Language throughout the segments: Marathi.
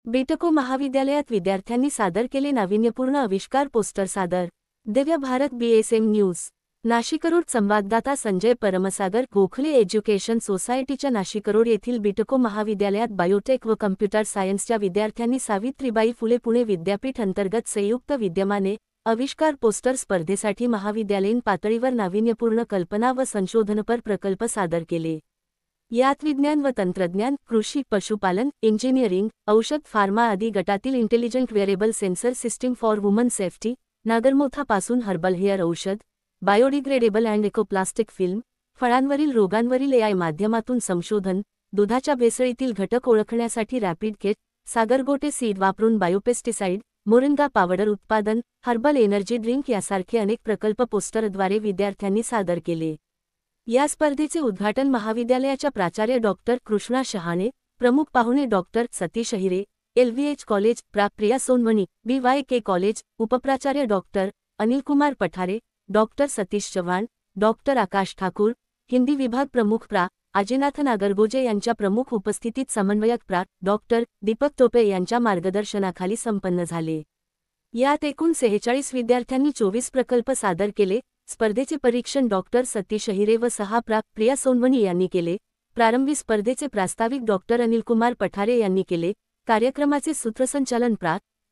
बिटको महाविद्यालयात विद्यार्थ्यांनी सादर केले नाविन्यपूर्ण आविष्कार पोस्टर सादर। दिव्य भारत BSM न्यूज नाशिकरोड संवाददाता संजय परमसागर गोखले एज्युकेशन सोसायटीच्या नाशिकरोड येथील बिटको महाविद्यालयात बायोटेक व कम्प्युटर सायन्सच्या विद्यार्थ्यांनी सावित्रीबाई फुले पुणे विद्यापीठ अंतर्गत संयुक्त विद्यमाने आविष्कार पोस्टर स्पर्धेसाठी महाविद्यालयीन पातळीवर नाविन्यपूर्ण कल्पना व संशोधनपर प्रकल्प सादर केले। यात विज्ञान व तंत्रज्ञान, कृषी, पशुपालन, इंजिनिअरिंग, औषध, फार्मा आदी गटातील intelligent wearable sensor system for woman safety, नागरमोथापासून हर्बल हेअर औषध, बायोडिग्रेडेबल अँड इकोप्लास्टिक फिल्म, फळांवरील रोगांवरील AI माध्यमातून संशोधन, दुधाच्या भेसळीतील घटक ओळखण्यासाठी रॅपिड किट, सागरगोटे सीड वापरून बायोपेस्टिसाइड, मोरिंगा पावडर उत्पादन, हर्बल एनर्जी ड्रिंक यासारखे अनेक प्रकल्प पोस्टरद्वारे विद्यार्थ्यांनी सादर केले। या स्पर्धेचे उद्घाटन महाविद्यालयाच्या प्राचार्य डॉक्टर कृष्णा शहाणे, प्रमुख पाहुणे doctor Satish Ahire, LVH college, Priya Sonawani, BYK college, उपप्राचार्य doctor Anilkumar Pathare, doctor Satish Chavan, doctor Akash Thakur, Hindi विभाग प्रमुख अजिनाथ नागरगोजे यांच्या प्रमुख उपस्थितीत समन्वयक डॉक्टर दीपक टोपे यांच्या मार्गदर्शनाखाली संपन्न झाले। यात एकूण 46 विद्यार्थ्यांनी 24 प्रकल्प सादर केले। स्पर्धेचे परीक्षण डॉक्टर सतीश अहिरे व प्रिया सोनवणी यांनी केले। प्रारंभी स्पर्धेचे प्रास्ताविक डॉक्टर अनिलकुमार पठारे यांनी केले। कार्यक्रमाचे सूत्रसंचालन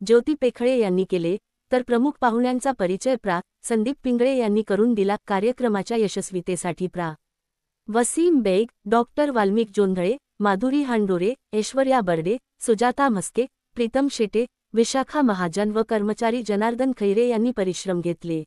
ज्योती पेखळे यांनी केले, तर प्रमुख पाहुण्यांचा परिचय संदीप पिंगळे यांनी करून दिला। कार्यक्रमाच्या यशस्वीतेसाठी वसीम बेग, डॉक्टर वाल्मिक जोंधळे, माधुरी हांडोरे, ऐश्वर्या बर्डे, सुजाता म्हस्के, प्रीतम शेटे, विशाखा महाजन व कर्मचारी जनार्दन खैरे यांनी परिश्रम घेतले।